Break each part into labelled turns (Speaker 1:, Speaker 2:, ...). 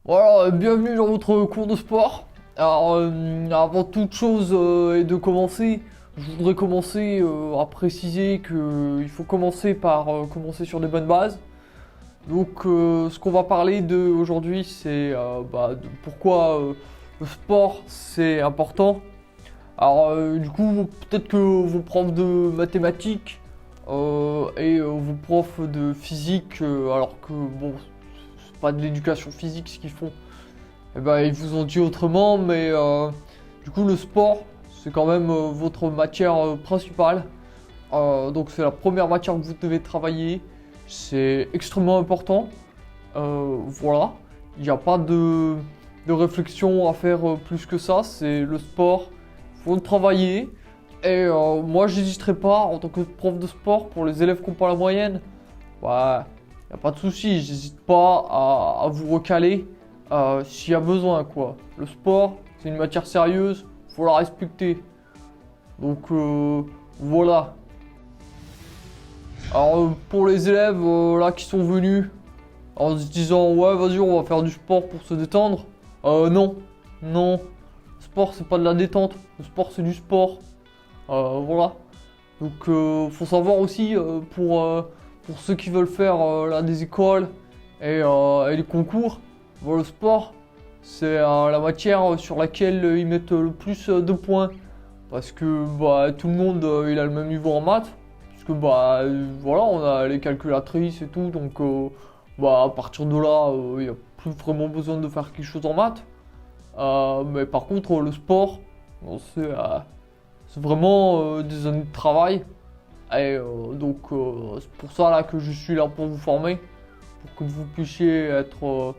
Speaker 1: Voilà, bienvenue dans votre cours de sport. Alors, avant toute chose et de commencer, je voudrais commencer à préciser qu'il faut commencer par commencer sur des bonnes bases. Donc, ce qu'on va parler de aujourd'hui, c'est de pourquoi le sport c'est important. Alors, du coup, peut-être que vos profs de mathématiques et vos profs de physique, alors que bon, c'est pas de l'éducation physique ce qu'ils font. Eh ben, ils vous ont dit autrement, mais du coup, le sport, c'est quand même votre matière principale. Donc, c'est la première matière que vous devez travailler. C'est extrêmement important. Voilà. Il n'y a pas de réflexion à faire plus que ça. C'est le sport. Il faut le travailler. Et moi, j'hésiterai pas, en tant que prof de sport, pour les élèves qui n'ont pas la moyenne. Ouais, il n'y a pas de souci. J'hésite pas à vous recaler. S'il y a besoin, quoi. Le sport, c'est une matière sérieuse, faut la respecter. Donc voilà. Alors pour les élèves là qui sont venus en se disant ouais vas-y on va faire du sport pour se détendre. Non, non. Le sport c'est pas de la détente, le sport c'est du sport. Voilà. Donc faut savoir aussi pour ceux qui veulent faire là, des écoles et les concours. Bon, le sport, c'est la matière sur laquelle ils mettent le plus de points. Parce que tout le monde il a le même niveau en maths. Parce que voilà, on a les calculatrices et tout. Donc à partir de là, il n'y a plus vraiment besoin de faire quelque chose en maths. Mais par contre, le sport, bon, c'est vraiment des années de travail. Et donc c'est pour ça là que je suis là pour vous former. Pour que vous puissiez être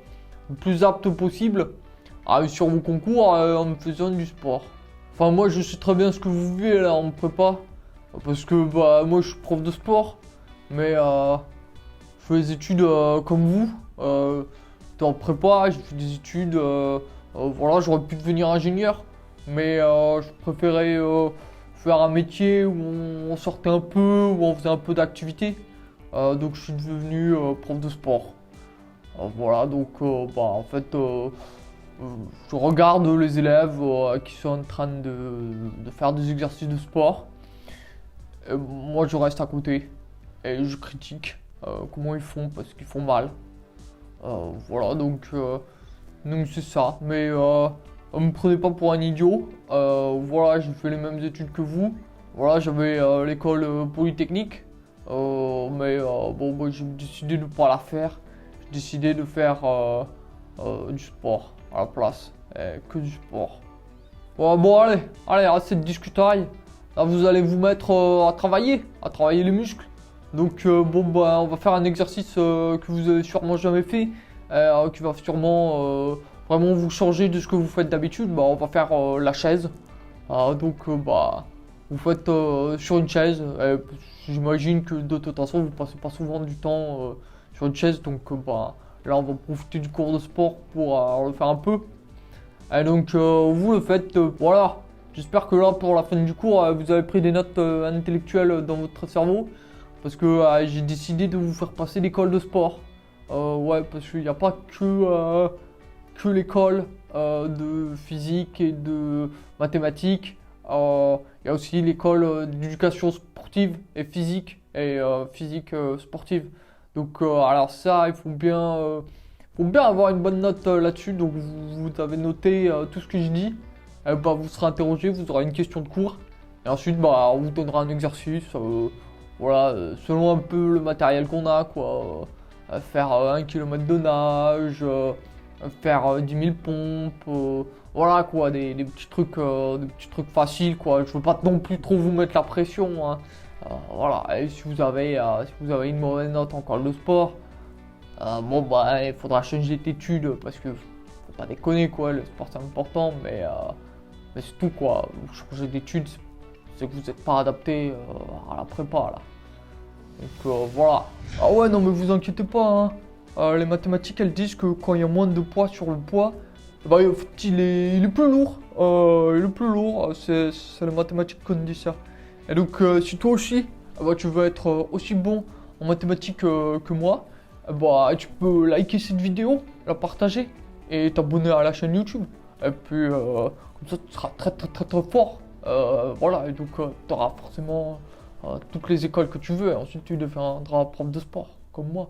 Speaker 1: le plus apte possible sur vos concours en faisant du sport. Enfin moi je sais très bien ce que vous vivez là en prépa. Parce que moi je suis prof de sport. Mais je fais des études comme vous. En prépa, j'ai fait des études. Voilà, j'aurais pu devenir ingénieur. Mais je préférais faire un métier où on sortait un peu, où on faisait un peu d'activité. Donc je suis devenu prof de sport. Voilà, donc en fait, je regarde les élèves qui sont en train de faire des exercices de sport. Et moi, je reste à côté et je critique comment ils font parce qu'ils font mal. Voilà, donc c'est ça. Mais ne me prenez pas pour un idiot. Voilà, j'ai fait les mêmes études que vous. Voilà, j'avais l'école polytechnique. Mais moi j'ai décidé de ne pas la faire. J'ai décidé de faire du sport à la place. Que du sport. Bon allez, assez de discutailles. Là vous allez vous mettre à travailler les muscles. Donc on va faire un exercice que vous avez sûrement jamais fait. Qui va sûrement vraiment vous changer de ce que vous faites d'habitude. On va faire la chaise. Vous faites sur une chaise. J'imagine que de toute façon vous passez pas souvent du temps sur une chaise. Donc là on va profiter du cours de sport pour le faire un peu. Et donc vous le faites. Voilà. J'espère que là pour la fin du cours vous avez pris des notes intellectuelles dans votre cerveau. Parce que j'ai décidé de vous faire passer l'école de sport. Ouais, parce qu'il n'y a pas que l'école de physique et de mathématiques. Il y a aussi l'école d'éducation sportive et physique physique sportive. Donc alors ça, il faut bien avoir une bonne note là-dessus. Donc vous avez noté tout ce que je dis. Vous serez interrogé, vous aurez une question de cours. Et ensuite, on vous donnera un exercice. Voilà, selon un peu le matériel qu'on a, quoi. Faire 1 km de nage, faire 10 000 pompes, voilà quoi, des petits trucs faciles quoi. Je veux pas non plus trop vous mettre la pression, hein. Voilà, et si vous avez une mauvaise note en cours de sport, il faudra changer d'études parce que faut pas déconner quoi, le sport c'est important, mais c'est tout quoi. Vous changez d'études, c'est que vous n'êtes pas adapté à la prépa là. Donc voilà. Ah ouais non mais vous inquiétez pas hein. Les mathématiques elles disent que quand il y a moins de poids sur le poids, en fait, il est plus lourd. Il est plus lourd, c'est les mathématiques qu'on dit ça. Et donc si toi aussi tu veux être aussi bon en mathématiques que moi, tu peux liker cette vidéo, la partager. et t'abonner à la chaîne YouTube. Et puis, comme ça, tu seras très très très très fort. Voilà, et donc tu auras forcément toutes les écoles que tu veux. Et ensuite, tu deviendras prof de sport, comme moi.